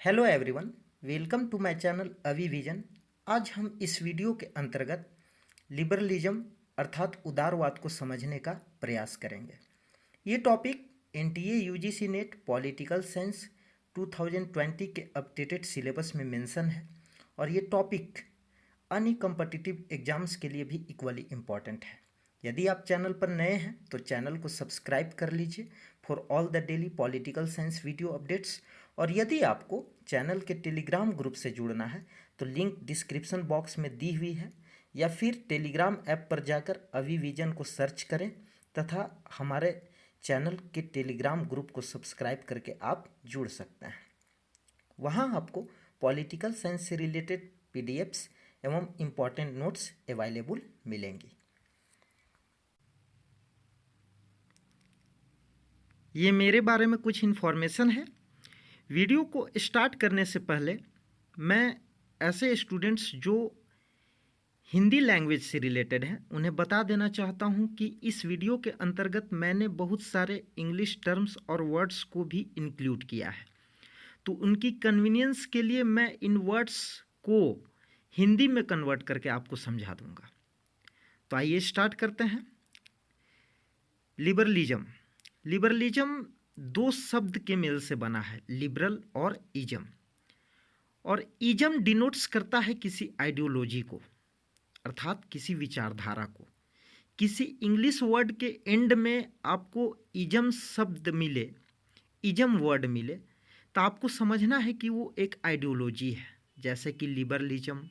Hello everyone, welcome to my channel Avi vision. आज हम इस वीडियो के अंतर्गत लिबरलिज्म अर्थात उदारवाद को समझने का प्रयास करेंगे। ये topic NTA UGC net political science 2020 के अपडेटेड सिलेबस में मेंशन है और ये टॉपिक अन्य कॉम्पिटिटिव एग्जाम्स के लिए भी इक्वली इम्पॉर्टेंट है। यदि आप चैनल पर नए हैं तो चैनल को सब्सक्राइब कर लीजिए for all the daily political science video updates. और यदि आपको चैनल के टेलीग्राम ग्रुप से जुड़ना है तो लिंक डिस्क्रिप्शन बॉक्स में दी हुई है, या फिर टेलीग्राम ऐप पर जाकर अवी विजन को सर्च करें तथा हमारे चैनल के टेलीग्राम ग्रुप को सब्सक्राइब करके आप जुड़ सकते हैं। वहाँ आपको पॉलिटिकल साइंस से रिलेटेड पीडीएफ्स एवं इम्पॉर्टेंट नोट्स अवेलेबल मिलेंगी। ये मेरे बारे में कुछ इन्फॉर्मेशन है। वीडियो को स्टार्ट करने से पहले मैं ऐसे स्टूडेंट्स जो हिंदी लैंग्वेज से रिलेटेड हैं उन्हें बता देना चाहता हूं कि इस वीडियो के अंतर्गत मैंने बहुत सारे इंग्लिश टर्म्स और वर्ड्स को भी इंक्लूड किया है, तो उनकी कन्वीनियंस के लिए मैं इन वर्ड्स को हिंदी में कन्वर्ट करके आपको समझा दूंगा। तो आइए स्टार्ट करते हैं। लिबरलिज्म दो शब्द के मेल से बना है, लिबरल और इज्म। और इज्म डिनोट्स करता है किसी आइडियोलॉजी को, अर्थात किसी विचारधारा को। किसी इंग्लिश वर्ड के एंड में आपको इज्म शब्द मिले, इज्म वर्ड मिले, तो आपको समझना है कि वो एक आइडियोलॉजी है, जैसे कि liberalism,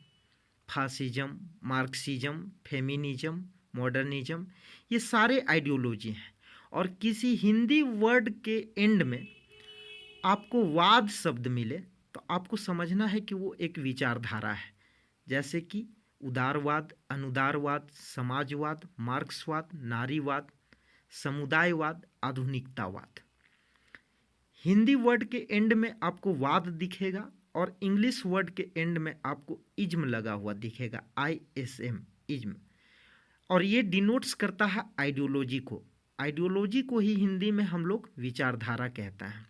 fascism, Marxism, feminism, modernism, ये सारे आइडियोलॉजी हैं। और किसी हिंदी वर्ड के एंड में आपको वाद शब्द मिले तो आपको समझना है कि वो एक विचारधारा है, जैसे कि उदारवाद, अनुदारवाद, समाजवाद, मार्क्सवाद, नारीवाद, समुदायवाद, आधुनिकतावाद। हिंदी वर्ड के एंड में आपको वाद दिखेगा और इंग्लिश वर्ड के एंड में आपको इज्म लगा हुआ दिखेगा, ISM, इज्म। और ये डिनोट्स करता है आइडियोलॉजी को। आइडियोलॉजी को ही हिंदी में हम लोग विचारधारा कहते हैं।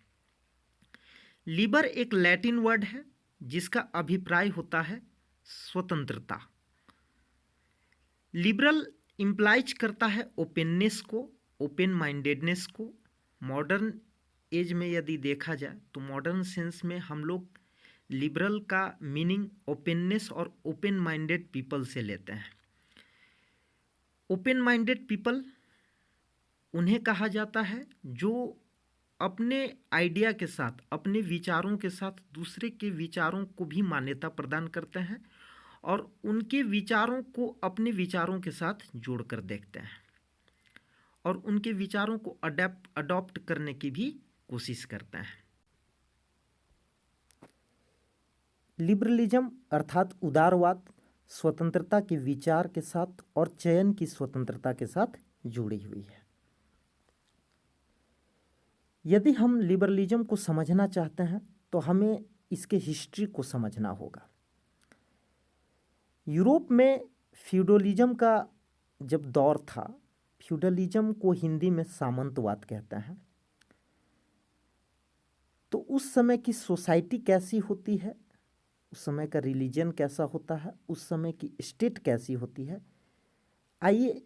लिबर एक लैटिन वर्ड है जिसका अभिप्राय होता है स्वतंत्रता। लिबरल इम्प्लाइज करता है ओपननेस को, ओपन माइंडेडनेस को। मॉडर्न एज में यदि देखा जाए तो मॉडर्न सेंस में हम लोग लिबरल का मीनिंग ओपननेस और ओपन माइंडेड पीपल से लेते हैं। ओपन माइंडेड पीपल उन्हें कहा जाता है जो अपने आइडिया के साथ, अपने विचारों के साथ दूसरे के विचारों को भी मान्यता प्रदान करते हैं और उनके विचारों को अपने विचारों के साथ जोड़कर देखते हैं और उनके विचारों को अडॉप्ट करने की भी कोशिश करते हैं। लिबरलिज्म अर्थात उदारवाद स्वतंत्रता के विचार के साथ और चयन की स्वतंत्रता के साथ जुड़ी हुई है। यदि हम लिबरलिज्म को समझना चाहते हैं तो हमें इसके हिस्ट्री को समझना होगा। यूरोप में फ्यूडलिज्म का जब दौर था, फ्यूडलिज्म को हिंदी में सामंतवाद कहते हैं, तो उस समय की सोसाइटी कैसी होती है, उस समय का रिलीजन कैसा होता है, उस समय की स्टेट कैसी होती है, आइए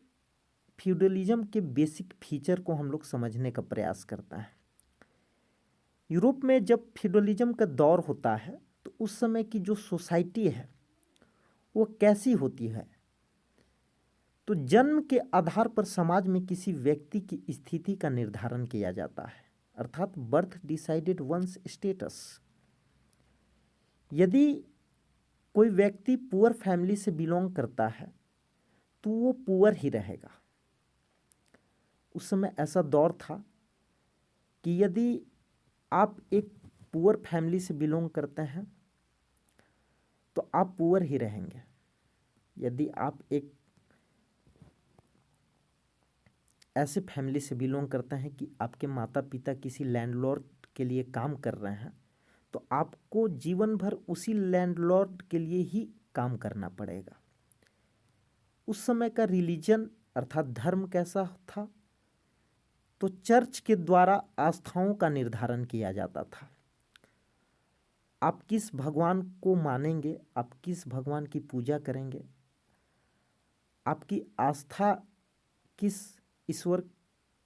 फ्यूडलिज्म के बेसिक फीचर को हम लोग समझने का प्रयास करते हैं। यूरोप में जब फ्यूडलिज्म का दौर होता है तो उस समय की जो सोसाइटी है वो कैसी होती है, तो जन्म के आधार पर समाज में किसी व्यक्ति की स्थिति का निर्धारण किया जाता है, अर्थात बर्थ डिसाइडेड वंस स्टेटस। यदि कोई व्यक्ति पुअर फैमिली से बिलोंग करता है तो वो पुअर ही रहेगा। उस समय ऐसा दौर था कि यदि आप एक पुअर फैमिली से बिलोंग करते हैं तो आप पुअर ही रहेंगे। यदि आप एक ऐसे फैमिली से बिलोंग करते हैं कि आपके माता पिता किसी लैंडलॉर्ड के लिए काम कर रहे हैं तो आपको जीवन भर उसी लैंडलॉर्ड के लिए ही काम करना पड़ेगा। उस समय का रिलीजन अर्थात धर्म कैसा था, तो चर्च के द्वारा आस्थाओं का निर्धारण किया जाता था। आप किस भगवान को मानेंगे, आप किस भगवान की पूजा करेंगे, आपकी आस्था किस ईश्वर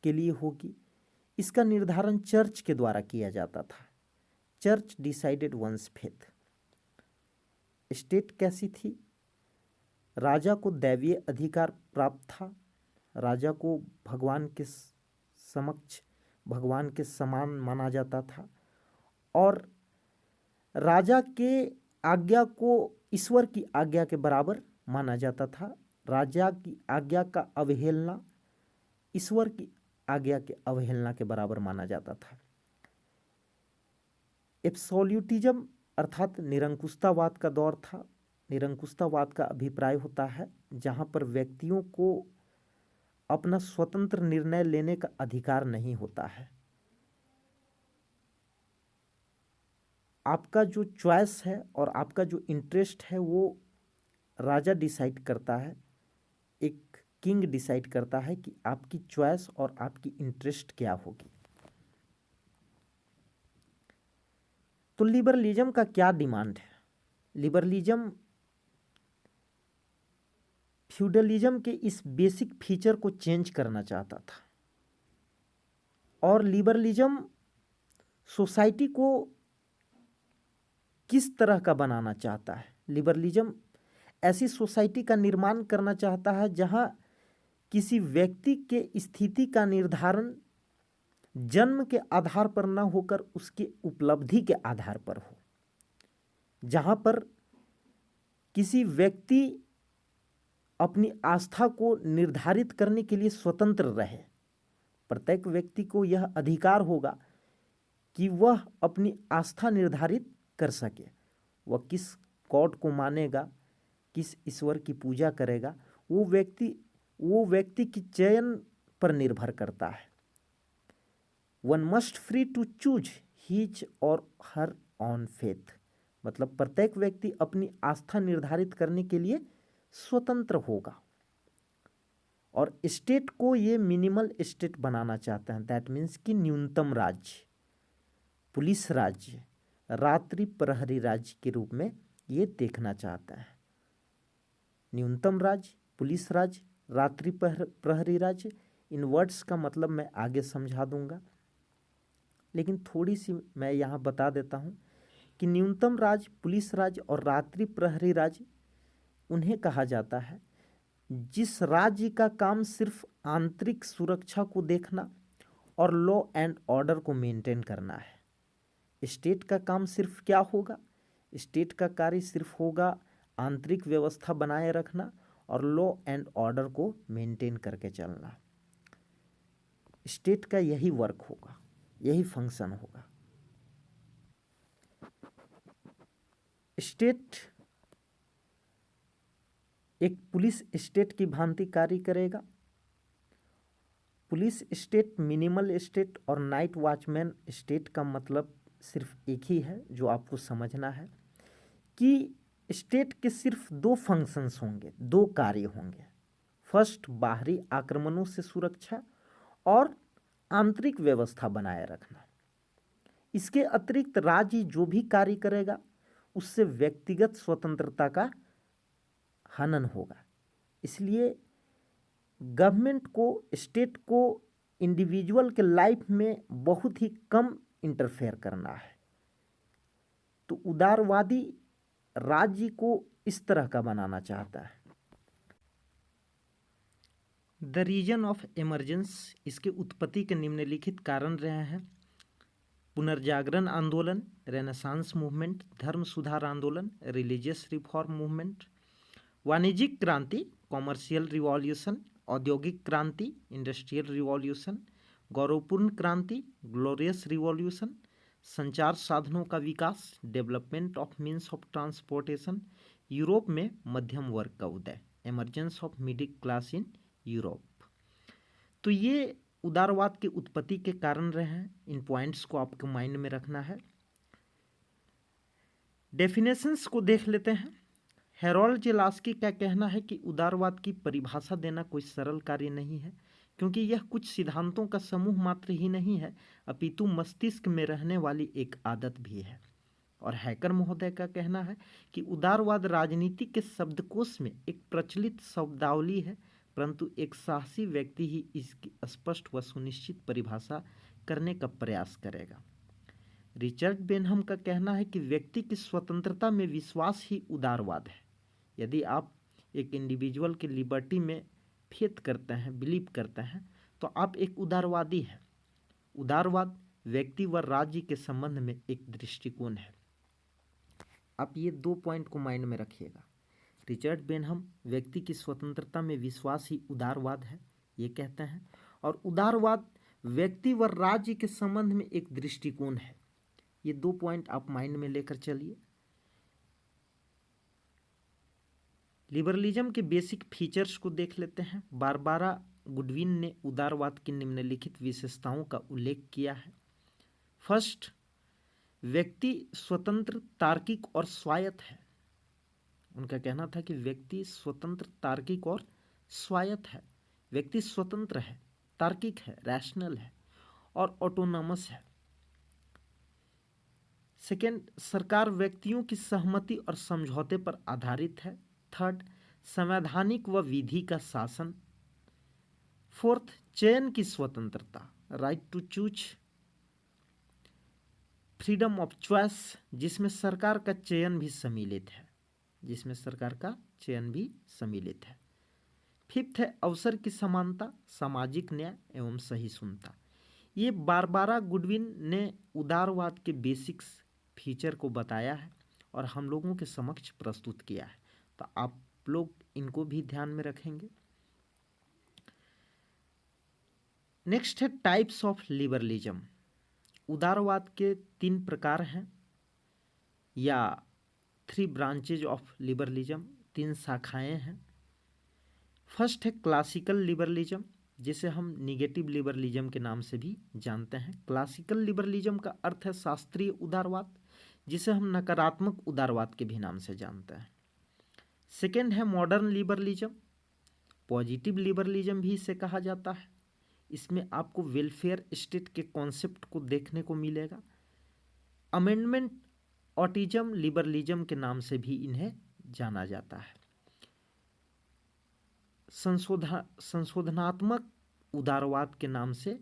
के लिए होगी, इसका निर्धारण चर्च के द्वारा किया जाता था। Church decided one's faith. State कैसी थी? राजा को दैवीय अधिकार प्राप्त था, राजा को भगवान के समक्ष, भगवान के समान माना जाता था, और राजा के आज्ञा को ईश्वर की आज्ञा के बराबर माना जाता था। राजा की आज्ञा का अवहेलना ईश्वर की आज्ञा के अवहेलना के बराबर माना जाता था। एब्सोल्यूटिज्म अर्थात निरंकुशतावाद का दौर था। निरंकुशतावाद का अभिप्राय होता है जहाँ पर व्यक्तियों को अपना स्वतंत्र निर्णय लेने का अधिकार नहीं होता है। आपका जो चॉइस है और आपका जो इंटरेस्ट है वो राजा डिसाइड करता है, एक किंग डिसाइड करता है कि आपकी चॉइस और आपकी इंटरेस्ट क्या होगी। तो लिबरलिज्म का क्या डिमांड है? लिबरलिज्म फ्यूडलिज्म के इस बेसिक फीचर को चेंज करना चाहता था, और लिबरलिज्म सोसाइटी को किस तरह का बनाना चाहता है? लिबरलिज्म ऐसी सोसाइटी का निर्माण करना चाहता है जहां किसी व्यक्ति के स्थिति का निर्धारण जन्म के आधार पर न होकर उसके उपलब्धि के आधार पर हो, जहां पर किसी व्यक्ति अपनी आस्था को निर्धारित करने के लिए स्वतंत्र रहे। प्रत्येक व्यक्ति को यह अधिकार होगा कि वह अपनी आस्था निर्धारित कर सके। वह किस गॉड को मानेगा, किस ईश्वर की पूजा करेगा, वो व्यक्ति की चयन पर निर्भर करता है। One must free to choose his or her on faith, मतलब प्रत्येक व्यक्ति अपनी आस्था निर्धारित करने के लिए स्वतंत्र होगा। और स्टेट को ये मिनिमल स्टेट बनाना चाहते हैं। दैट मीन्स कि न्यूनतम राज्य, पुलिस राज्य, रात्रि प्रहरी राज्य के रूप में ये देखना चाहता है। न्यूनतम राज्य, पुलिस राज्य, रात्रि प्रहरी राज्य, इन वर्ड्स का मतलब मैं आगे समझा दूंगा, लेकिन थोड़ी सी मैं यहाँ बता देता हूँ कि न्यूनतम राज्य, पुलिस राज्य और रात्रि प्रहरी राज्य उन्हें कहा जाता है जिस राज्य का काम सिर्फ आंतरिक सुरक्षा को देखना और लॉ एंड ऑर्डर को मेंटेन करना है। स्टेट का काम सिर्फ क्या होगा? स्टेट का कार्य सिर्फ होगा आंतरिक व्यवस्था बनाए रखना और लॉ एंड ऑर्डर को मेंटेन करके चलना। स्टेट का यही वर्क होगा, यही फंक्शन होगा। स्टेट एक पुलिस स्टेट की भांति कार्य करेगा। पुलिस स्टेट, मिनिमल स्टेट और नाइट वॉचमैन स्टेट का मतलब सिर्फ एक ही है जो आपको समझना है कि स्टेट के सिर्फ दो फंक्शंस होंगे, दो कार्य होंगे। फर्स्ट, बाहरी आक्रमणों से सुरक्षा और आंतरिक व्यवस्था बनाए रखना। इसके अतिरिक्त राज्य जो भी कार्य करेगा उससे व्यक्तिगत स्वतंत्रता का हनन होगा। इसलिए गवर्नमेंट को, स्टेट को इंडिविजुअल के लाइफ में बहुत ही कम इंटरफेयर करना है। तो उदारवादी राज्य को इस तरह का बनाना चाहता है। द रीजन ऑफ इमरजेंस, इसके उत्पत्ति के निम्नलिखित कारण रहे हैं: पुनर्जागरण आंदोलन, रेनेसांस मूवमेंट, धर्म सुधार आंदोलन, रिलीजियस रिफॉर्म मूवमेंट, वाणिज्यिक क्रांति, कॉमर्शियल रिवॉल्यूशन, औद्योगिक क्रांति, इंडस्ट्रियल रिवॉल्यूशन, गौरवपूर्ण क्रांति, ग्लोरियस रिवॉल्यूशन, संचार साधनों का विकास, development of means of transportation, Europe में मध्यम वर्ग का उदय, emergence of middle class in Europe. तो ये उदारवाद की उत्पत्ति के कारण रहे हैं। इन पॉइंट्स को आपको माइंड में रखना है। डेफिनेशंस को देख लेते हैं। हेरोल्ड जेलास्की का कहना है कि उदारवाद की परिभाषा देना कोई सरल कार्य नहीं है, क्योंकि यह कुछ सिद्धांतों का समूह मात्र ही नहीं है, अपितु मस्तिष्क में रहने वाली एक आदत भी है। और हैकर महोदय का कहना है कि उदारवाद राजनीति के शब्दकोश में एक प्रचलित शब्दावली है, परंतु एक साहसी व्यक्ति ही इसकी स्पष्ट व सुनिश्चित परिभाषा करने का प्रयास करेगा। रिचर्ड बेनहम का कहना है कि व्यक्ति की स्वतंत्रता में विश्वास ही उदारवाद है। यदि आप एक इंडिविजुअल की लिबर्टी में फेथ करते हैं, बिलीव करते हैं, तो आप एक उदारवादी हैं। उदारवाद व्यक्ति व राज्य के संबंध में एक दृष्टिकोण है। आप ये 2 पॉइंट को माइंड में रखिएगा। रिचर्ड बेनहम व्यक्ति की स्वतंत्रता में विश्वास ही उदारवाद है, ये कहते हैं, और उदारवाद व्यक्ति व राज्य के संबंध में एक दृष्टिकोण है। ये 2 पॉइंट आप माइंड में लेकर चलिए। लिबरलिज्म के बेसिक फीचर्स को देख लेते हैं। बारबारा गुडविन ने उदारवाद की निम्नलिखित विशेषताओं का उल्लेख किया है। फर्स्ट, व्यक्ति स्वतंत्र, तार्किक और स्वायत्त है। उनका कहना था कि व्यक्ति स्वतंत्र, तार्किक और स्वायत्त है। व्यक्ति स्वतंत्र है, तार्किक है, रैशनल है और ऑटोनॉमस है। सेकेंड, सरकार व्यक्तियों की सहमति और समझौते पर आधारित है। थर्ड, संवैधानिक व विधि का शासन। फोर्थ, चयन की स्वतंत्रता, right to choose, freedom of choice, जिसमें सरकार का चयन भी सम्मिलित है, जिसमें सरकार का चयन भी सम्मिलित है। फिफ्थ है अवसर की समानता, सामाजिक न्याय एवं सहिष्णुता। ये बारबारा गुडविन ने उदारवाद के बेसिक्स फीचर को बताया है और हम लोगों के समक्ष प्रस्तुत किया है, तो आप लोग इनको भी ध्यान में रखेंगे। नेक्स्ट है टाइप्स ऑफ लिबरलिज्म। उदारवाद के 3 प्रकार हैं, या 3 ब्रांचेज ऑफ लिबरलिज्म, 3 शाखाएं हैं। फर्स्ट है क्लासिकल लिबरलिज्म, जिसे हम निगेटिव लिबरलिज्म के नाम से भी जानते हैं। क्लासिकल लिबरलिज्म का अर्थ है शास्त्रीय उदारवाद, जिसे हम नकारात्मक उदारवाद के भी नाम से जानते हैं। सेकेंड है मॉडर्न लिबरलिज्म, पॉजिटिव लिबरलिज्म भी इसे कहा जाता है। इसमें आपको वेलफेयर स्टेट के कॉन्सेप्ट को देखने को मिलेगा। अमेंडमेंट ऑटिज्म लिबरलिज्म के नाम से भी इन्हें जाना जाता है। संशोधनात्मक उदारवाद के नाम से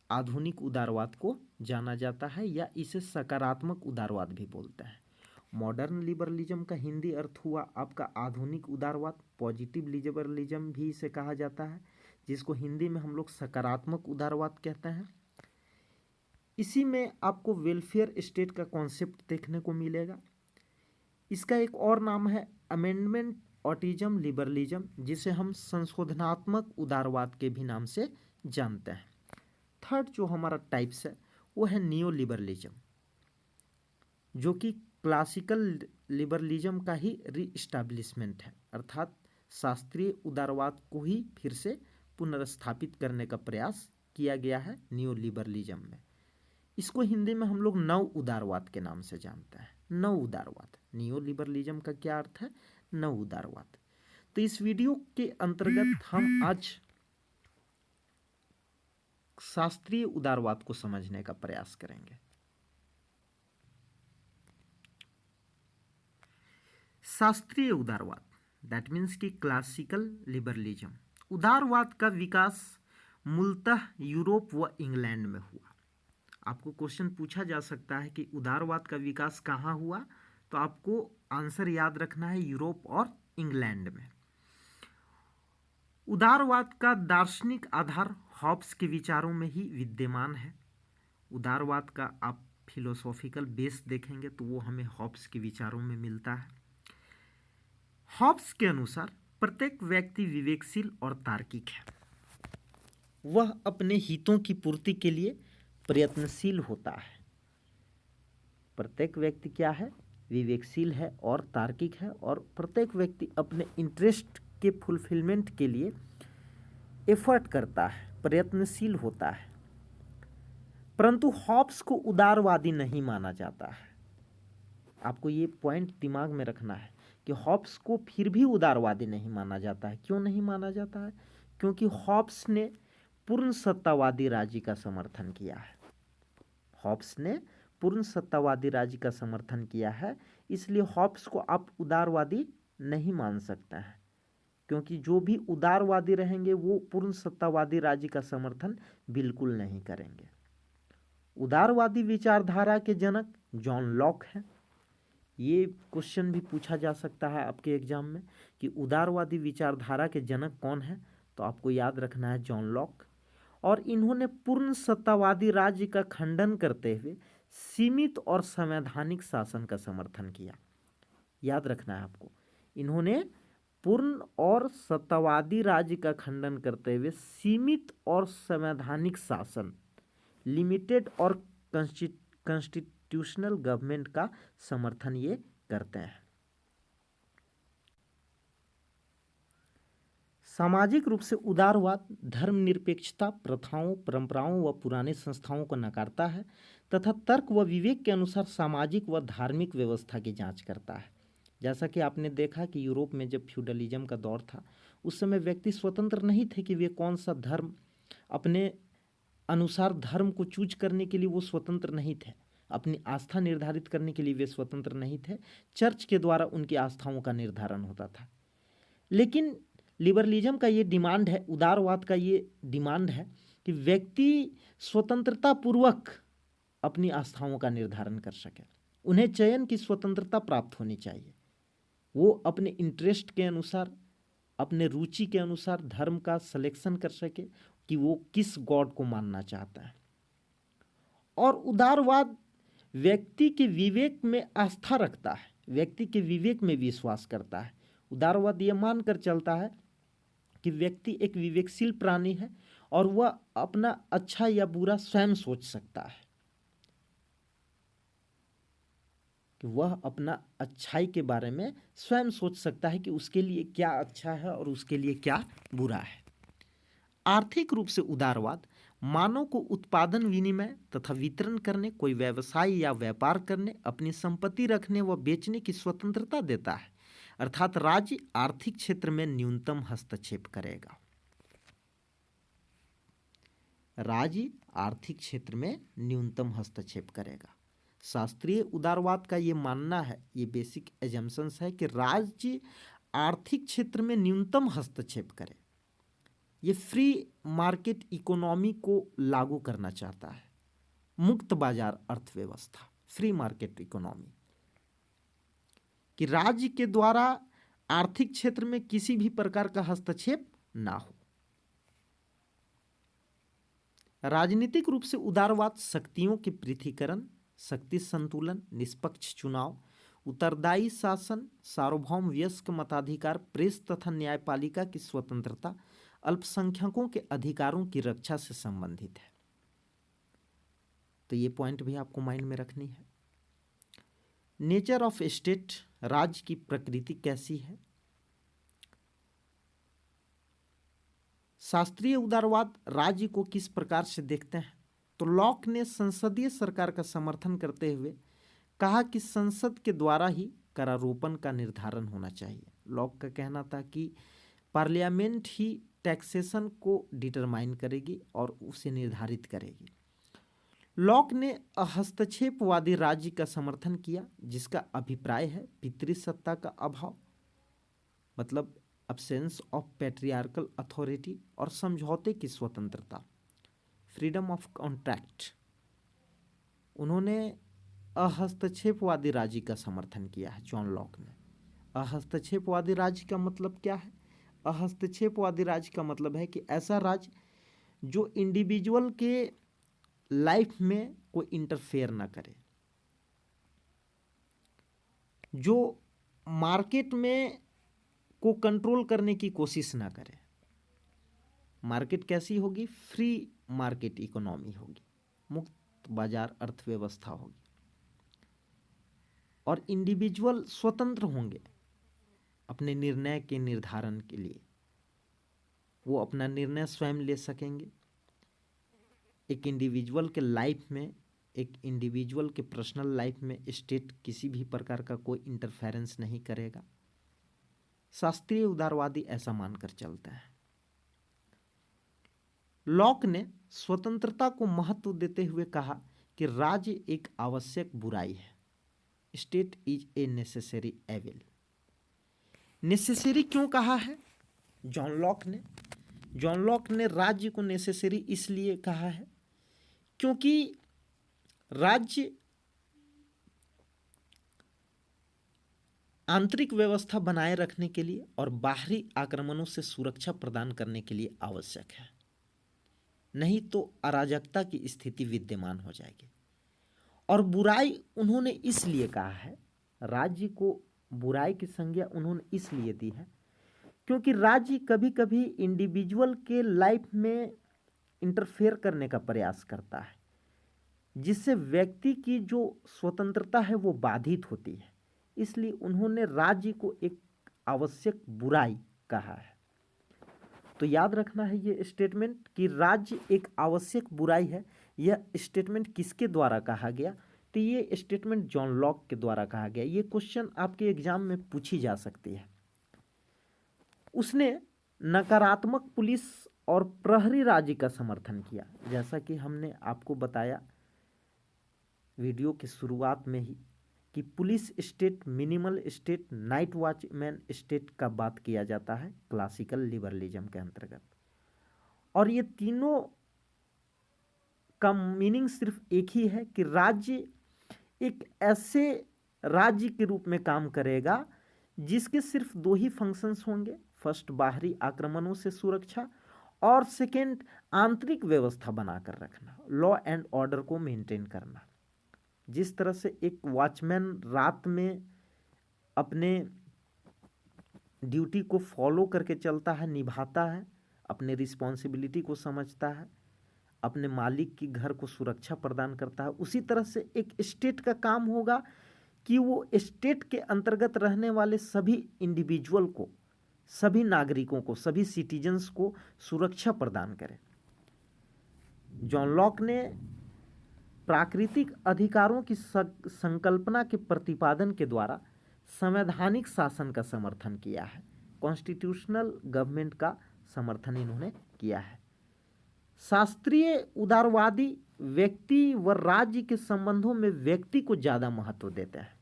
आधुनिक उदारवाद को जाना जाता है, या इसे सकारात्मक उदारवाद भी बोलते हैं। मॉडर्न लिबरलिज्म का हिंदी अर्थ हुआ आपका आधुनिक उदारवाद। पॉजिटिव लिबरलिज्म भी इसे कहा जाता है, जिसको हिंदी में हम लोग सकारात्मक उदारवाद कहते हैं। इसी में आपको वेलफेयर स्टेट का कॉन्सेप्ट देखने को मिलेगा। इसका एक और नाम है अमेंडमेंट ऑटिज्म लिबरलिज्म, जिसे हम संशोधनात्मक उदारवाद के भी नाम से जानते हैं। थर्ड जो हमारा टाइप्स है वो है नियो लिबरलिज्म, जो कि क्लासिकल लिबरलिज्म का ही रीइस्टैब्लिशमेंट है, अर्थात शास्त्रीय उदारवाद को ही फिर से पुनर्स्थापित करने का प्रयास किया गया है नियो लिबरलिज्म में। इसको हिंदी में हम लोग नव उदारवाद के नाम से जानते हैं। नव उदारवाद, नियो लिबरलिज्म का क्या अर्थ है? नव उदारवाद। तो इस वीडियो के अंतर्गत हम आज शास्त्रीय उदारवाद को समझने का प्रयास करेंगे। शास्त्रीय उदारवाद दैट मीन्स कि क्लासिकल लिबरलिज्म। उदारवाद का विकास मूलतः यूरोप व इंग्लैंड में हुआ। आपको क्वेश्चन पूछा जा सकता है कि उदारवाद का विकास कहाँ हुआ, तो आपको आंसर याद रखना है यूरोप और इंग्लैंड में। उदारवाद का दार्शनिक आधार हॉब्स के विचारों में ही विद्यमान है। उदारवाद का आप फिलोसॉफिकल बेस देखेंगे तो वो हमें हॉब्स के विचारों में मिलता है। हॉब्स के अनुसार प्रत्येक व्यक्ति विवेकशील और तार्किक है। वह अपने हितों की पूर्ति के लिए प्रयत्नशील होता है। प्रत्येक व्यक्ति क्या है? विवेकशील है और तार्किक है, और प्रत्येक व्यक्ति अपने इंटरेस्ट के फुलफिलमेंट के लिए एफर्ट करता है, प्रयत्नशील होता है। परंतु हॉब्स को उदारवादी नहीं माना जाता है। आपको ये पॉइंट दिमाग में रखना है कि हॉब्स को फिर भी उदारवादी नहीं माना जाता है। क्यों नहीं माना जाता है? क्योंकि हॉब्स ने पूर्ण सत्तावादी राज्य का समर्थन किया है। हॉब्स ने पूर्ण सत्तावादी राज्य का समर्थन किया है, इसलिए हॉब्स को आप उदारवादी नहीं मान सकते हैं, क्योंकि जो भी उदारवादी रहेंगे वो पूर्ण सत्तावादी राज्य का समर्थन बिल्कुल नहीं करेंगे। उदारवादी विचारधारा के जनक जॉन लॉक हैं। ये क्वेश्चन भी पूछा जा सकता है आपके एग्जाम में कि उदारवादी विचारधारा के जनक कौन है, तो आपको याद रखना है जॉन लॉक। और इन्होंने पूर्ण सत्तावादी राज्य का खंडन करते हुए सीमित और संवैधानिक शासन का समर्थन किया। याद रखना है आपको, इन्होंने पूर्ण और सत्तावादी राज्य का खंडन करते हुए सीमित और संवैधानिक शासन, लिमिटेड और कॉन्स्टिट्यूशनल गवर्नमेंट का समर्थन ये करते हैं। सामाजिक रूप से उदारवाद धर्मनिरपेक्षता, प्रथाओं, परंपराओं व पुराने संस्थाओं को नकारता है तथा तर्क व विवेक के अनुसार सामाजिक व धार्मिक व्यवस्था की जांच करता है। जैसा कि आपने देखा कि यूरोप में जब फ्यूडलिज्म का दौर था, उस समय व्यक्ति स्वतंत्र नहीं थे कि वे कौन सा धर्म, अपने अनुसार धर्म को चूज करने के लिए वो स्वतंत्र नहीं थे, अपनी आस्था निर्धारित करने के लिए वे स्वतंत्र नहीं थे। चर्च के द्वारा उनकी आस्थाओं का निर्धारण होता था। लेकिन लिबरलिज्म का ये डिमांड है, उदारवाद का ये डिमांड है कि व्यक्ति स्वतंत्रता पूर्वक अपनी आस्थाओं का निर्धारण कर सके। उन्हें चयन की स्वतंत्रता प्राप्त होनी चाहिए। वो अपने इंटरेस्ट के अनुसार, अपने रुचि के अनुसार धर्म का सिलेक्शन कर सके कि वो किस गॉड को मानना चाहता है। और उदारवाद व्यक्ति के विवेक में आस्था रखता है, व्यक्ति के विवेक में विश्वास करता है। उदारवाद ये मानकर चलता है कि व्यक्ति एक विवेकशील प्राणी है और वह अपना अच्छा या बुरा स्वयं सोच सकता है, कि वह अपना अच्छाई के बारे में स्वयं सोच सकता है कि उसके लिए क्या अच्छा है और उसके लिए क्या बुरा है। आर्थिक रूप से उदारवाद मानव को उत्पादन, विनिमय तथा वितरण करने, कोई व्यवसाय या व्यापार करने, अपनी संपत्ति रखने व बेचने की स्वतंत्रता देता है, अर्थात राज्य आर्थिक क्षेत्र में न्यूनतम हस्तक्षेप करेगा। राज्य आर्थिक क्षेत्र में न्यूनतम हस्तक्षेप करेगा। शास्त्रीय उदारवाद का ये मानना है, ये बेसिक एजम्पशंस है कि राज्य आर्थिक क्षेत्र में न्यूनतम हस्तक्षेप करे। ये फ्री मार्केट इकोनॉमी को लागू करना चाहता है, मुक्त बाजार अर्थव्यवस्था, फ्री मार्केट इकोनॉमी, कि राज्य के द्वारा आर्थिक क्षेत्र में किसी भी प्रकार का हस्तक्षेप ना हो। राजनीतिक रूप से उदारवाद शक्तियों के पृथकीकरण, शक्ति संतुलन, निष्पक्ष चुनाव, उत्तरदायी शासन, सार्वभौम वयस्क मताधिकार, प्रेस तथा न्यायपालिका की स्वतंत्रता, अल्पसंख्यकों के अधिकारों की रक्षा से संबंधित है। तो ये पॉइंट भी आपको माइंड में रखनी है। नेचर ऑफ स्टेट, राज्य की प्रकृति कैसी है। शास्त्रीय उदारवाद राज्य को किस प्रकार से देखते हैं, तो लॉक ने संसदीय सरकार का समर्थन करते हुए कहा कि संसद के द्वारा ही करारोपण का निर्धारण होना चाहिए। लॉक का कहना था कि पार्लियामेंट ही टैक्सेशन को डिटरमाइन करेगी और उसे निर्धारित करेगी। लॉक ने हस्तक्षेपवादी राज्य का समर्थन किया, जिसका अभिप्राय है पितृसत्ता का अभाव, मतलब अब्सेंस ऑफ पैट्रियार्कल अथॉरिटी, और समझौते की स्वतंत्रता, फ्रीडम ऑफ कॉन्ट्रैक्ट। उन्होंने हस्तक्षेपवादी राज्य का समर्थन किया है जॉन लॉक ने। हस्तक्षेपवादी राज्य का मतलब क्या है? हस्तक्षेपवादी राज्य का मतलब है कि ऐसा राज्य जो इंडिविजुअल के लाइफ में कोई इंटरफेयर ना करे, जो मार्केट में को कंट्रोल करने की कोशिश ना करे। मार्केट कैसी होगी? फ्री मार्केट इकोनॉमी होगी, मुक्त बाजार अर्थव्यवस्था होगी, और इंडिविजुअल स्वतंत्र होंगे अपने निर्णय के निर्धारण के लिए। वो अपना निर्णय स्वयं ले सकेंगे। एक इंडिविजुअल के लाइफ में, एक इंडिविजुअल के पर्सनल लाइफ में स्टेट किसी भी प्रकार का कोई इंटरफेरेंस नहीं करेगा। शास्त्रीय उदारवादी ऐसा मानकर चलता है। लॉक ने स्वतंत्रता को महत्व देते हुए कहा कि राज्य एक आवश्यक बुराई है। State is a necessary evil. Necessary क्यों कहा है जॉन लॉक ने राज्य को नेसेसरी इसलिए कहा है क्योंकि राज्य आंतरिक व्यवस्था बनाए रखने के लिए और बाहरी आक्रमणों से सुरक्षा प्रदान करने के लिए आवश्यक है, नहीं तो अराजकता की स्थिति विद्यमान हो जाएगी। और बुराई उन्होंने इसलिए कहा है, राज्य को बुराई की संज्ञा उन्होंने इसलिए दी है क्योंकि राज्य कभी कभी इंडिविजुअल के लाइफ में इंटरफेयर करने का प्रयास करता है, जिससे व्यक्ति की जो स्वतंत्रता है वो बाधित होती है। इसलिए उन्होंने राज्य को एक आवश्यक बुराई कहा है। तो याद रखना है ये स्टेटमेंट कि राज्य एक आवश्यक बुराई है। यह स्टेटमेंट किसके द्वारा कहा गया? तो ये स्टेटमेंट जॉन लॉक के द्वारा कहा गया। ये क्वेश्चन आपके एग्जाम में पूछी जा सकती है। उसने नकारात्मक पुलिस और प्रहरी राज्य का समर्थन किया, जैसा कि हमने आपको बताया वीडियो की शुरुआत में ही कि police state, minimal state, night watchman state का बात किया जाता है क्लासिकल लिबरलिज्म के अंतर्गत। और ये तीनों का मीनिंग सिर्फ एक ही है कि राज्य एक ऐसे राज्य के रूप में काम करेगा जिसके सिर्फ दो ही फंक्शंस होंगे, फर्स्ट बाहरी आक्रमणों से सुरक्षा और सेकेंड आंतरिक व्यवस्था बनाकर रखना, लॉ एंड ऑर्डर को मेंटेन करना। जिस तरह से एक वॉचमैन रात में अपने ड्यूटी को फॉलो करके चलता है, निभाता है, अपने रिस्पॉन्सिबिलिटी को समझता है, अपने मालिक की घर को सुरक्षा प्रदान करता है, उसी तरह से एक स्टेट का काम होगा कि वो स्टेट के अंतर्गत रहने वाले सभी इंडिविजुअल को, सभी नागरिकों को, सभी सिटीजन्स को सुरक्षा प्रदान करे। जॉन लॉक ने प्राकृतिक अधिकारों की संकल्पना के प्रतिपादन के द्वारा संवैधानिक शासन का समर्थन किया है, कॉन्स्टिट्यूशनल गवर्नमेंट का समर्थन इन्होंने किया है। शास्त्रीय उदारवादी व्यक्ति व राज्य के संबंधों में व्यक्ति को ज़्यादा महत्व देते हैं।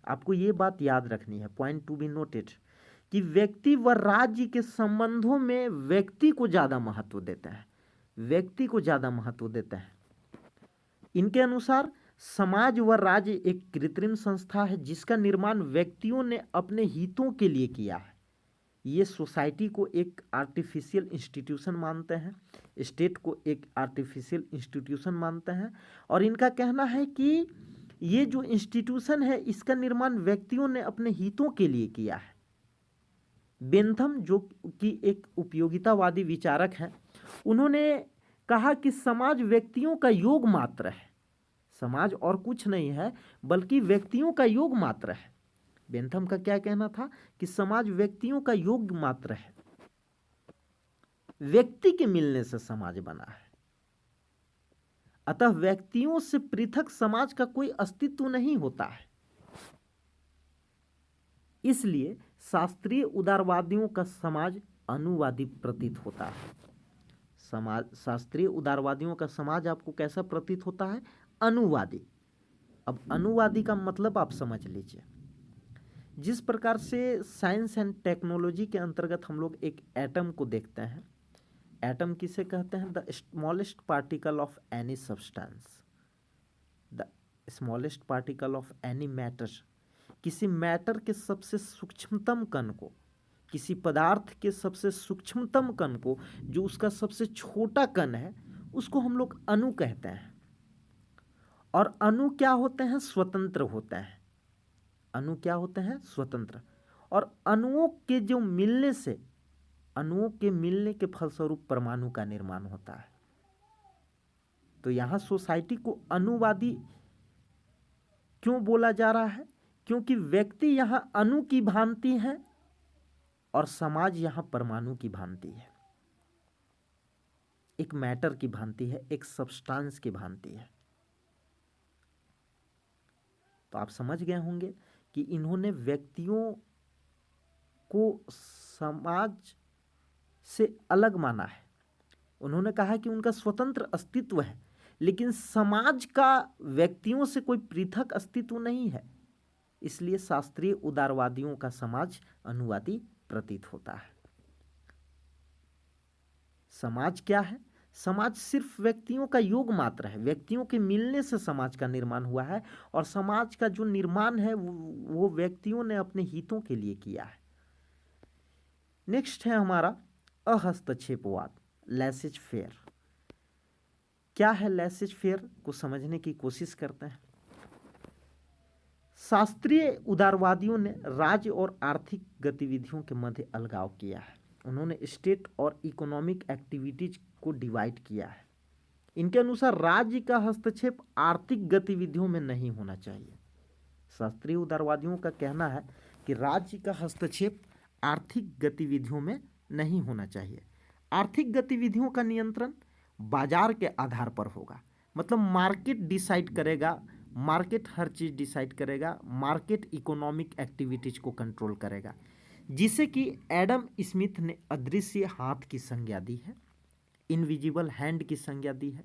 आपको ये बात याद रखनी है, पॉइंट टू बी नोटेड, कि व्यक्ति व राज्य के संबंधों में व्यक्ति को ज़्यादा महत्व देते हैं, व्यक्ति को ज़्यादा महत्व देते हैं। इनके अनुसार समाज व राज्य एक कृत्रिम संस्था है जिसका निर्माण व्यक्तियों ने अपने हितों के लिए किया है। ये सोसाइटी को एक आर्टिफिशियल इंस्टीट्यूशन मानते हैं, स्टेट को एक आर्टिफिशियल इंस्टीट्यूशन मानते हैं, और इनका कहना है कि ये जो इंस्टीट्यूशन है इसका निर्माण व्यक्तियों ने अपने हितों के लिए किया है। बेंथम, जो कि एक उपयोगितावादी विचारक हैं, उन्होंने कहा कि समाज व्यक्तियों का योग मात्र है, समाज और कुछ नहीं है बल्कि व्यक्तियों का योग मात्र है। बेंथम का क्या कहना था कि समाज व्यक्तियों का योग मात्र है, व्यक्ति के मिलने से समाज बना है, अतः व्यक्तियों से पृथक समाज का कोई अस्तित्व नहीं होता है। इसलिए शास्त्रीय उदारवादियों का समाज अनुवादी प्रतीत होता है। शास्त्रीय उदारवादियों का समाज आपको कैसा प्रतीत होता है? अनुवादी। अब अनुवादी का मतलब आप समझ लीजिए। जिस प्रकार से साइंस एंड टेक्नोलॉजी के अंतर्गत हम लोग एक एटम को देखते हैं, एटम किसे कहते हैं? The smallest particle of any substance, the smallest particle of any matter. किसी मैटर के सबसे सूक्ष्मतम कण को, किसी पदार्थ के सबसे सूक्ष्मतम कण को, जो उसका सबसे छोटा कण है, उसको हम लोग अणु कहते हैं। और अणु क्या होते हैं? स्वतंत्र होते हैं। अणु क्या होते हैं? स्वतंत्र। और अणुओं के जो मिलने से, अणुओं के मिलने के फलस्वरूप परमाणु का निर्माण होता है। तो यहां सोसाइटी को अनुवादी क्यों बोला जा रहा है? क्योंकि व्यक्ति यहां अणु की भांति है और समाज यहां परमाणु की भांति है, एक मैटर की भांति है, एक सब्सटेंस की भांति है। तो आप समझ गए होंगे कि इन्होंने व्यक्तियों को समाज से अलग माना है। उन्होंने कहा कि उनका स्वतंत्र अस्तित्व है, लेकिन समाज का व्यक्तियों से कोई पृथक अस्तित्व नहीं है, इसलिए शास्त्रीय उदारवादियों का समाज अनुवादी प्रतीत होता है। समाज क्या है? समाज सिर्फ व्यक्तियों का योग मात्र है। व्यक्तियों के मिलने से समाज का निर्माण हुआ है, और समाज का जो निर्माण है वो व्यक्तियों ने अपने हितों के लिए किया है। नेक्स्ट है हमारा अहस्तक्षेपवाद, लैसेज फेयर। क्या है लैसेज फेयर को समझने की कोशिश करते हैं। शास्त्रीय उदारवादियों ने राज्य और आर्थिक गतिविधियों के मध्य अलगाव किया है। उन्होंने स्टेट और इकोनॉमिक एक्टिविटीज को डिवाइड किया है। इनके अनुसार राज्य का हस्तक्षेप आर्थिक गतिविधियों में नहीं होना चाहिए। शास्त्रीय उदारवादियों का कहना है कि राज्य का हस्तक्षेप आर्थिक गतिविधियों में नहीं होना चाहिए। आर्थिक गतिविधियों का नियंत्रण बाजार के आधार पर होगा, मतलब मार्केट डिसाइड करेगा, मार्केट हर चीज़ डिसाइड करेगा, मार्केट इकोनॉमिक एक्टिविटीज को कंट्रोल करेगा, जिसे कि एडम स्मिथ ने अदृश्य हाथ की संज्ञा दी है, इनविजिबल हैंड की संज्ञा दी है।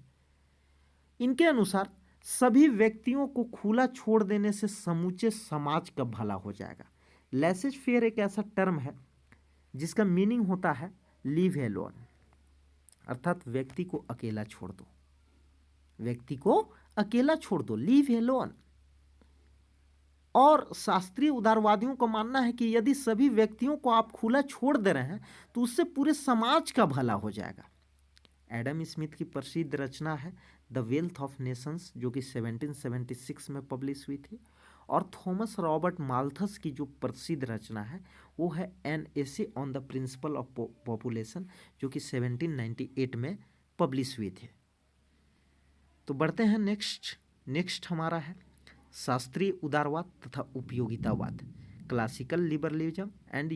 इनके अनुसार सभी व्यक्तियों को खुला छोड़ देने से समूचे समाज का भला हो जाएगा। लैसेज फेयर एक ऐसा टर्म है जिसका मीनिंग होता है लीव एलोन, अर्थात व्यक्ति को अकेला छोड़ दो, व्यक्ति को अकेला छोड़ दो, लीव एलोन। और शास्त्रीय उदारवादियों का मानना है कि यदि सभी व्यक्तियों को आप खुला छोड़ दे रहे हैं तो उससे पूरे समाज का भला हो जाएगा। एडम स्मिथ की प्रसिद्ध रचना है द वेल्थ ऑफ नेशंस, जो कि 1776 में पब्लिश हुई थी, और थॉमस रॉबर्ट माल्थस की जो प्रसिद्ध रचना है वो है an essay on the principle of population, जो कि 1798 में पब्लिश हुई थी। तो बढ़ते हैं नेक्स्ट हमारा है शास्त्रीय उदारवाद तथा उपयोगितावाद, क्लासिकल लिबरलिज्म एंड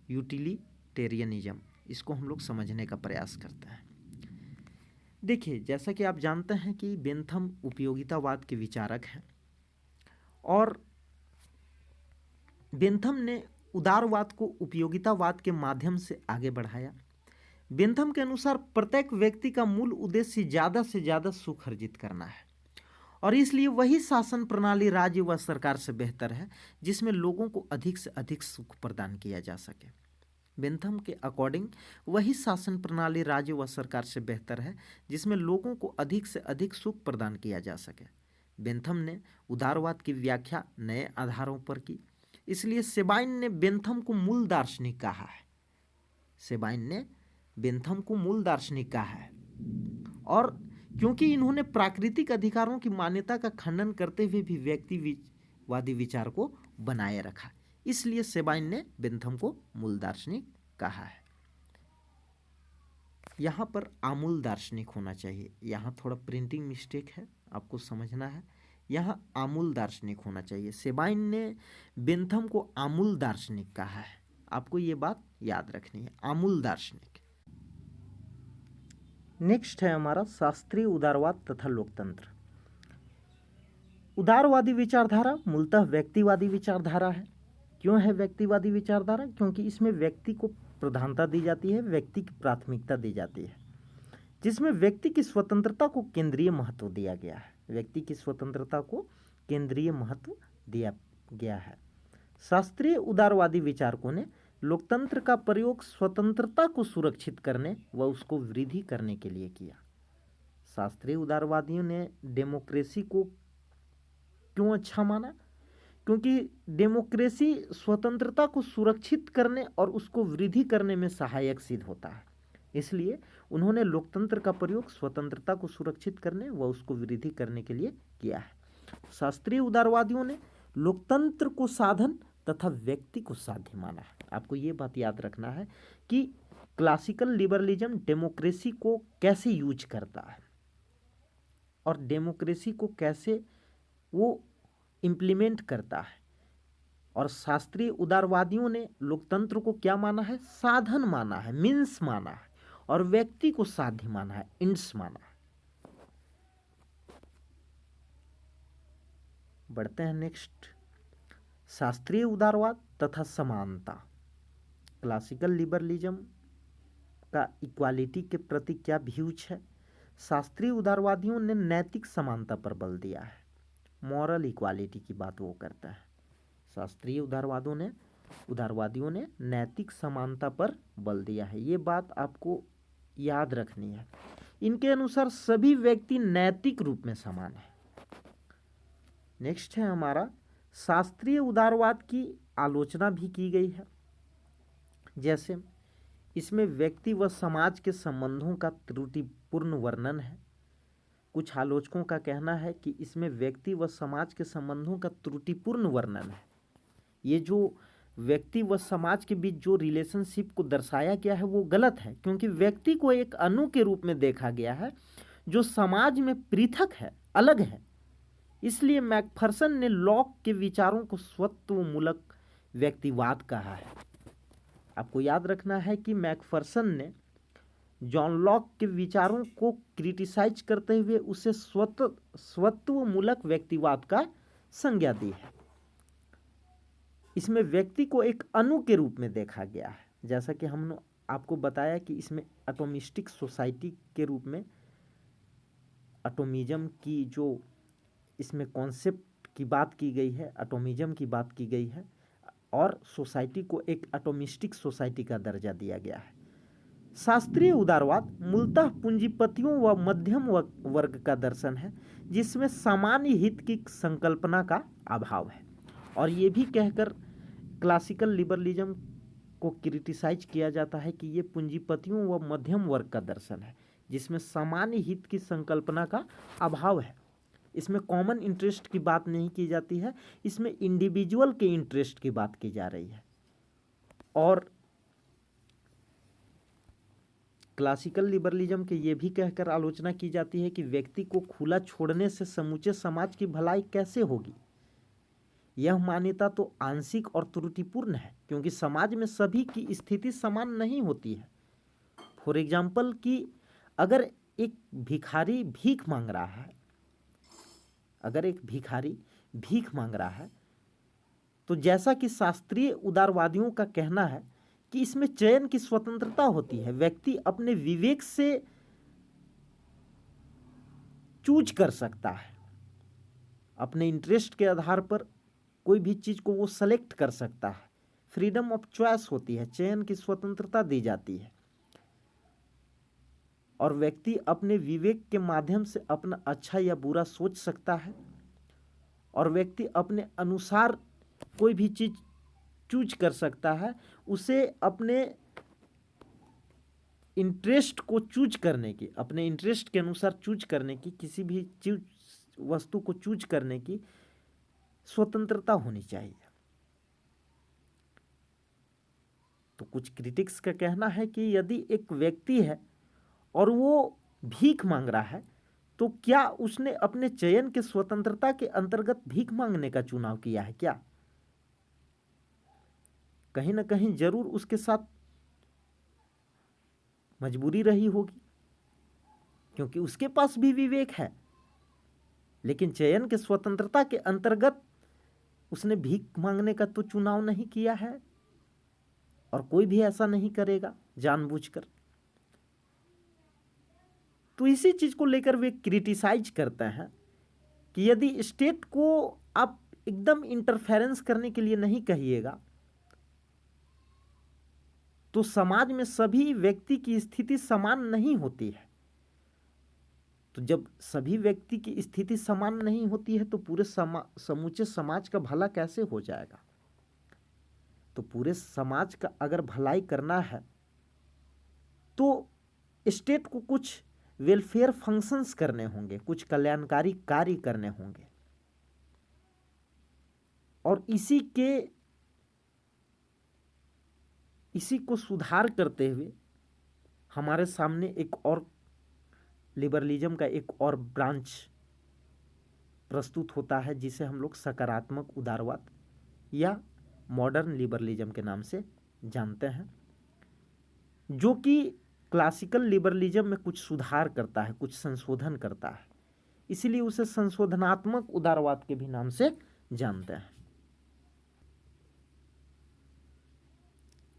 यूटिलिटेरियनिज्म। इसको हम लोग समझने का प्रयास करते हैं। देखिए, जैसा कि आप जानते हैं कि बेंथम उपयोगितावाद के विचारक हैं, और बेंथम ने उदारवाद को उपयोगितावाद के माध्यम से आगे बढ़ाया। बेंथम के अनुसार प्रत्येक व्यक्ति का मूल उद्देश्य ज़्यादा से ज़्यादा सुख अर्जित करना है, और इसलिए वही शासन प्रणाली राज्य व सरकार से बेहतर है जिसमें लोगों को अधिक से अधिक सुख प्रदान किया जा सके। बेंथम के अकॉर्डिंग वही शासन प्रणाली राज्य व सरकार से बेहतर है जिसमें लोगों को अधिक से अधिक सुख प्रदान किया जा सके। बेंथम ने उदारवाद की व्याख्या नए आधारों पर की, इसलिए सेबाइन ने बेंथम को मूल दार्शनिक कहा है। सेबाइन ने बेंथम को मूल दार्शनिक कहा है, और क्योंकि इन्होंने प्राकृतिक अधिकारों की मान्यता का खंडन करते हुए भी व्यक्तिवादी विचार को बनाए रखा, इसलिए सेबाइन ने बेंथम को मूल दार्शनिक कहा है। यहाँ पर आमूल दार्शनिक होना चाहिए, यहाँ थोड़ा प्रिंटिंग मिस्टेक है, आपको समझना है। यहाँ आमूल दार्शनिक होना चाहिए। सेबाइन ने बेंथम को आमूल दार्शनिक कहा है, आपको ये बात याद रखनी है, आमूल दार्शनिक। नेक्स्ट है हमारा शास्त्रीय उदारवाद तथा लोकतंत्र। उदारवादी विचारधारा मूलतः व्यक्तिवादी विचारधारा है। क्यों है व्यक्तिवादी विचारधारा? क्योंकि इसमें व्यक्ति को प्रधानता दी जाती है, व्यक्ति की प्राथमिकता दी जाती है, जिसमें व्यक्ति की स्वतंत्रता को केंद्रीय महत्व दिया गया है। व्यक्ति की स्वतंत्रता को केंद्रीय महत्व दिया गया है। शास्त्रीय उदारवादी विचारकों ने लोकतंत्र का प्रयोग स्वतंत्रता को सुरक्षित करने व उसको वृद्धि करने के लिए किया। शास्त्रीय उदारवादियों ने डेमोक्रेसी को क्यों अच्छा माना? क्योंकि डेमोक्रेसी स्वतंत्रता को सुरक्षित करने और उसको वृद्धि करने में सहायक सिद्ध होता है, इसलिए उन्होंने लोकतंत्र का प्रयोग स्वतंत्रता को सुरक्षित करने व उसको वृद्धि करने के लिए किया है। शास्त्रीय उदारवादियों ने लोकतंत्र को साधन तथा व्यक्ति को साध्य माना है। आपको ये बात याद रखना है कि क्लासिकल लिबरलिज्म डेमोक्रेसी को कैसे यूज करता है और डेमोक्रेसी को कैसे वो इम्प्लीमेंट करता है, और शास्त्रीय उदारवादियों ने लोकतंत्र को क्या माना है? साधन माना है, मीन्स माना है, और व्यक्ति को साध्य माना है, इंड्स माना है। बढ़ते हैं नेक्स्ट, शास्त्रीय उदारवाद तथा समानता। क्लासिकल लिबरलिज्म का इक्वालिटी के प्रति क्या व्यूज है? शास्त्रीय उदारवादियों ने नैतिक समानता पर बल दिया है, मॉरल इक्वालिटी की बात वो करता है। शास्त्रीय उदारवादियों ने नैतिक समानता पर बल दिया है, ये बात आपको याद रखनी है। इनके अनुसार सभी व्यक्ति नैतिक रूप में समान है। नेक्स्ट है हमारा, शास्त्रीय उदारवाद की आलोचना भी की गई है। जैसे इसमें व्यक्ति व समाज के संबंधों का त्रुटिपूर्ण वर्णन है। कुछ आलोचकों का कहना है कि इसमें व्यक्ति व समाज के संबंधों का त्रुटिपूर्ण वर्णन है। ये जो व्यक्ति व समाज के बीच जो रिलेशनशिप को दर्शाया गया है वो गलत है, क्योंकि व्यक्ति को एक अणु के रूप में देखा गया है जो समाज में पृथक है, अलग है। इसलिए मैकफर्सन ने लॉक के विचारों को स्वत्वमूलक व्यक्तिवाद कहा है। आपको याद रखना है कि मैकफर्सन ने जॉन लॉक के विचारों को क्रिटिसाइज करते हुए उसे स्वत्वमूलक व्यक्तिवाद का संज्ञा दी है। इसमें व्यक्ति को एक अणु के रूप में देखा गया है, जैसा कि हमने आपको बताया कि इसमें एटोमिस्टिक सोसाइटी के रूप में एटोमिज्म की जो इसमें कॉन्सेप्ट की बात की गई है, एटोमिज्म की बात की गई है, और सोसाइटी को एक एटोमिस्टिक सोसाइटी का दर्जा दिया गया है। शास्त्रीय उदारवाद मूलतः पूंजीपतियों व मध्यम वर्ग का दर्शन है, जिसमें सामान्य हित की संकल्पना का अभाव है। और ये भी कहकर क्लासिकल लिबरलिज्म को क्रिटिसाइज किया जाता है कि ये पूंजीपतियों व मध्यम वर्ग का दर्शन है, जिसमें सामान्य हित की संकल्पना का अभाव है। इसमें कॉमन इंटरेस्ट की बात नहीं की जाती है, इसमें इंडिविजुअल के इंटरेस्ट की बात की जा रही है। और क्लासिकल लिबरलिज्म के ये भी कहकर आलोचना की जाती है कि व्यक्ति को खुला छोड़ने से समूचे समाज की भलाई कैसे होगी। यह मान्यता तो आंशिक और त्रुटिपूर्ण है, क्योंकि समाज में सभी की स्थिति समान नहीं होती है। फॉर एग्जाम्पल कि अगर एक भिखारी भीख मांग रहा है, तो जैसा कि शास्त्रीय उदारवादियों का कहना है कि इसमें चयन की स्वतंत्रता होती है, व्यक्ति अपने विवेक से चूज कर सकता है, अपने इंटरेस्ट के आधार पर कोई भी चीज को वो सेलेक्ट कर सकता है। फ्रीडम ऑफ चॉइस होती है, चयन की स्वतंत्रता दी जाती है, और व्यक्ति अपने विवेक के माध्यम से अपना अच्छा या बुरा सोच सकता है, और व्यक्ति अपने अनुसार कोई भी चीज चूज कर सकता है। उसे अपने इंटरेस्ट को चूज करने की, अपने इंटरेस्ट के अनुसार चूज करने की, किसी भी चीज वस्तु को चूज करने की स्वतंत्रता होनी चाहिए। तो कुछ क्रिटिक्स का कहना है कि यदि एक व्यक्ति है और वो भीख मांग रहा है, तो क्या उसने अपने चयन के स्वतंत्रता के अंतर्गत भीख मांगने का चुनाव किया है क्या? कहीं ना कहीं जरूर उसके साथ मजबूरी रही होगी, क्योंकि उसके पास भी विवेक है, लेकिन चयन के स्वतंत्रता के अंतर्गत उसने भीख मांगने का तो चुनाव नहीं किया है, और कोई भी ऐसा नहीं करेगा जानबूझकर। तो इसी चीज को लेकर वे क्रिटिसाइज करते हैं कि यदि स्टेट को आप एकदम इंटरफेरेंस करने के लिए नहीं कहिएगा, तो समाज में सभी व्यक्ति की स्थिति समान नहीं होती है। तो जब सभी व्यक्ति की स्थिति समान नहीं होती है, तो पूरे समूचे समाज का भला कैसे हो जाएगा? तो पूरे समाज का अगर भलाई करना है, तो स्टेट को कुछ वेलफेयर फंक्शंस करने होंगे, कुछ कल्याणकारी कार्य करने होंगे। और इसी को सुधार करते हुए हमारे सामने एक और लिबरलिज्म का एक और ब्रांच प्रस्तुत होता है, जिसे हम लोग सकारात्मक उदारवाद या मॉडर्न लिबरलिज्म के नाम से जानते हैं, जो कि क्लासिकल लिबरलिज्म में कुछ सुधार करता है, कुछ संशोधन करता है। इसीलिए उसे संशोधनात्मक उदारवाद के भी नाम से जानते हैं।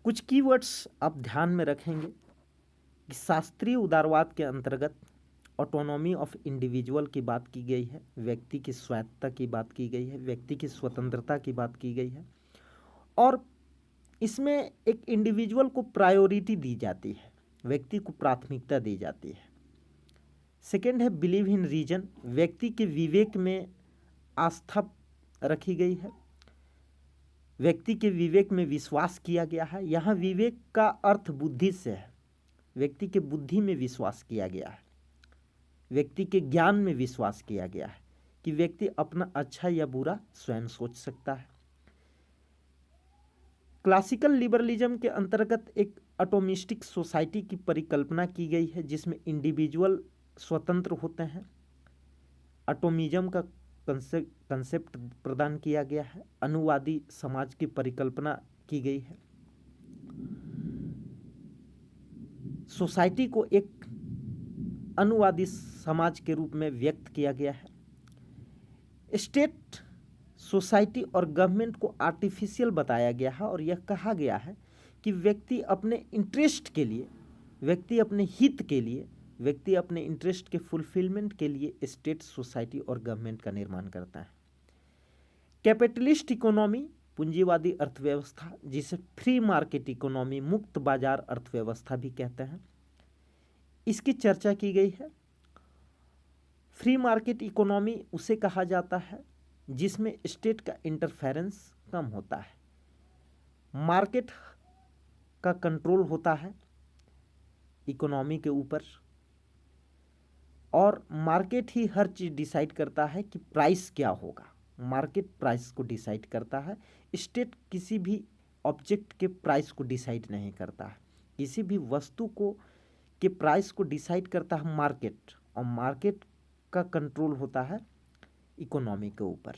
कुछ कीवर्ड्स आप ध्यान में रखेंगे कि शास्त्रीय उदारवाद के अंतर्गत ऑटोनॉमी ऑफ इंडिविजुअल की बात की गई है, व्यक्ति की स्वायत्तता की बात की गई है, व्यक्ति की स्वतंत्रता की बात की गई है, और इसमें एक इंडिविजुअल को प्रायोरिटी दी जाती है, व्यक्ति को प्राथमिकता दी जाती है। सेकेंड है बिलीव इन रीजन, व्यक्ति के विवेक में आस्था रखी गई है, व्यक्ति के विवेक में विश्वास किया गया है। यहाँ विवेक का अर्थ बुद्धि से है, व्यक्ति के बुद्धि में विश्वास किया गया है, व्यक्ति के ज्ञान में विश्वास किया गया है कि व्यक्ति अपना अच्छा या बुरा स्वयं सोच सकता है। क्लासिकल लिबरलिज्म के अंतर्गत एक एटोमिस्टिक सोसाइटी की परिकल्पना की गई है जिसमें इंडिविजुअल स्वतंत्र होते हैं। एटोमिज्म का कंसेप्ट प्रदान किया गया है। अनुवादी समाज की परिकल्पना की गई है। सोसाइटी को एक अनुवादी समाज के रूप में व्यक्त किया गया है। स्टेट, सोसाइटी और गवर्नमेंट को आर्टिफिशियल बताया गया है और यह कहा गया है कि व्यक्ति अपने इंटरेस्ट के लिए, व्यक्ति अपने हित के लिए, व्यक्ति अपने इंटरेस्ट के फुलफिलमेंट के लिए स्टेट, सोसाइटी और गवर्नमेंट का निर्माण करता है। कैपिटलिस्ट इकोनॉमी, पूंजीवादी अर्थव्यवस्था, जिसे फ्री मार्केट इकोनॉमी, मुक्त बाजार अर्थव्यवस्था भी कहते हैं, इसकी चर्चा की गई है। फ्री मार्केट इकोनॉमी उसे कहा जाता है जिसमें स्टेट का इंटरफेरेंस कम होता है, मार्केट का कंट्रोल होता है इकोनॉमी के ऊपर, और मार्केट ही हर चीज़ डिसाइड करता है कि प्राइस क्या होगा। मार्केट प्राइस को डिसाइड करता है, स्टेट किसी भी ऑब्जेक्ट के प्राइस को डिसाइड नहीं करता है। किसी भी वस्तु को के प्राइस को डिसाइड करता है मार्केट, और मार्केट का कंट्रोल होता है इकोनॉमी के ऊपर।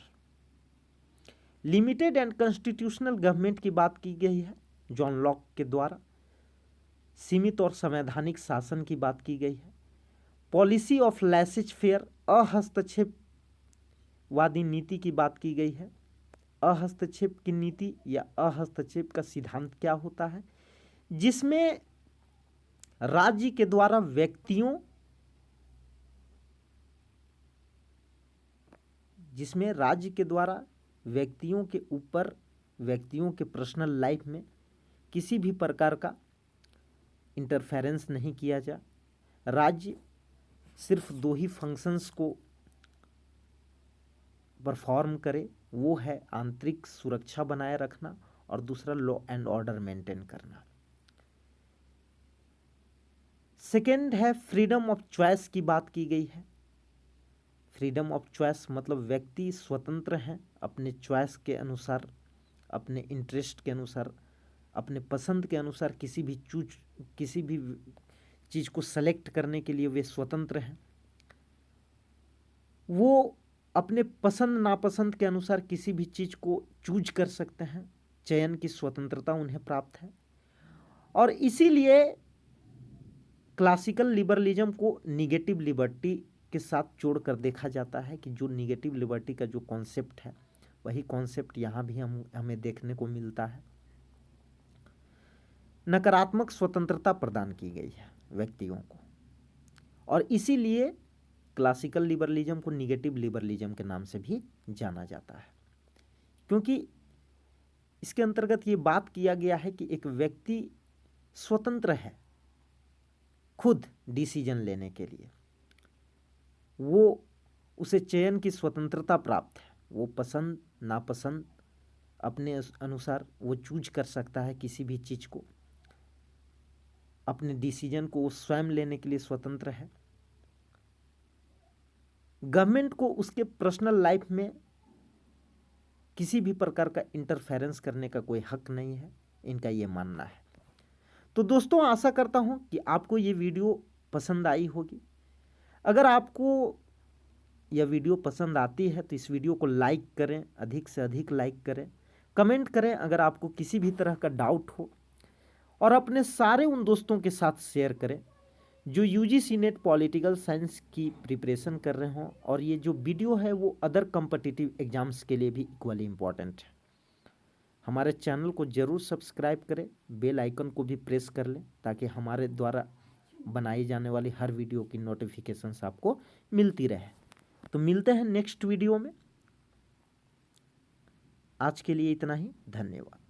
लिमिटेड एंड कॉन्स्टिट्यूशनल गवर्नमेंट की बात की गई है जॉन लॉक के द्वारा। सीमित और संवैधानिक शासन की बात की गई है। पॉलिसी ऑफ लेसेज फेयर, अहस्तक्षेप वादी नीति की बात की गई है। अहस्तक्षेप की नीति या अहस्तक्षेप का सिद्धांत क्या होता है? जिसमें राज्य के द्वारा व्यक्तियों के ऊपर, व्यक्तियों के पर्सनल लाइफ में किसी भी प्रकार का इंटरफेरेंस नहीं किया जा। राज्य सिर्फ दो ही फंक्शंस को परफॉर्म करे, वो है आंतरिक सुरक्षा बनाए रखना और दूसरा लॉ एंड ऑर्डर मेंटेन करना। सेकेंड है फ्रीडम ऑफ चॉइस की बात की गई है। फ्रीडम ऑफ चॉइस मतलब व्यक्ति स्वतंत्र हैं अपने चॉइस के अनुसार, अपने इंटरेस्ट के अनुसार, अपने पसंद के अनुसार किसी भी चीज़ को सेलेक्ट करने के लिए वे स्वतंत्र हैं। वो अपने पसंद नापसंद के अनुसार किसी भी चीज़ को चूज कर सकते हैं, चयन की स्वतंत्रता उन्हें प्राप्त है। और इसीलिए क्लासिकल लिबरलिज्म को निगेटिव लिबर्टी के साथ जोड़कर देखा जाता है कि जो निगेटिव लिबर्टी का जो कॉन्सेप्ट है वही कॉन्सेप्ट यहाँ भी हमें देखने को मिलता है। नकारात्मक स्वतंत्रता प्रदान की गई है व्यक्तियों को, और इसीलिए क्लासिकल लिबरलिज्म को निगेटिव लिबरलिज्म के नाम से भी जाना जाता है, क्योंकि इसके अंतर्गत ये बात किया गया है कि एक व्यक्ति स्वतंत्र है खुद डिसीजन लेने के लिए, वो उसे चयन की स्वतंत्रता प्राप्त है, वो पसंद नापसंद अपने अनुसार वो चूज कर सकता है किसी भी चीज़ को, अपने डिसीजन को वो स्वयं लेने के लिए स्वतंत्र है। गवर्नमेंट को उसके पर्सनल लाइफ में किसी भी प्रकार का इंटरफेरेंस करने का कोई हक नहीं है, इनका ये मानना है। तो दोस्तों, आशा करता हूँ कि आपको ये वीडियो पसंद आई होगी। अगर आपको यह वीडियो पसंद आती है तो इस वीडियो को लाइक करें, अधिक से अधिक लाइक करें, कमेंट करें अगर आपको किसी भी तरह का डाउट हो, और अपने सारे उन दोस्तों के साथ शेयर करें जो यूजीसी नेट पॉलिटिकल साइंस की प्रिपरेशन कर रहे हों, और ये जो वीडियो है वो अदर कॉम्पिटिटिव एग्जाम्स के लिए भी इक्वली इम्पॉर्टेंट है। हमारे चैनल को ज़रूर सब्सक्राइब करें, बेल आइकन को भी प्रेस कर लें ताकि हमारे द्वारा बनाई जाने वाली हर वीडियो की नोटिफिकेशंस आपको मिलती रहे। तो मिलते हैं नेक्स्ट वीडियो में। आज के लिए इतना ही, धन्यवाद।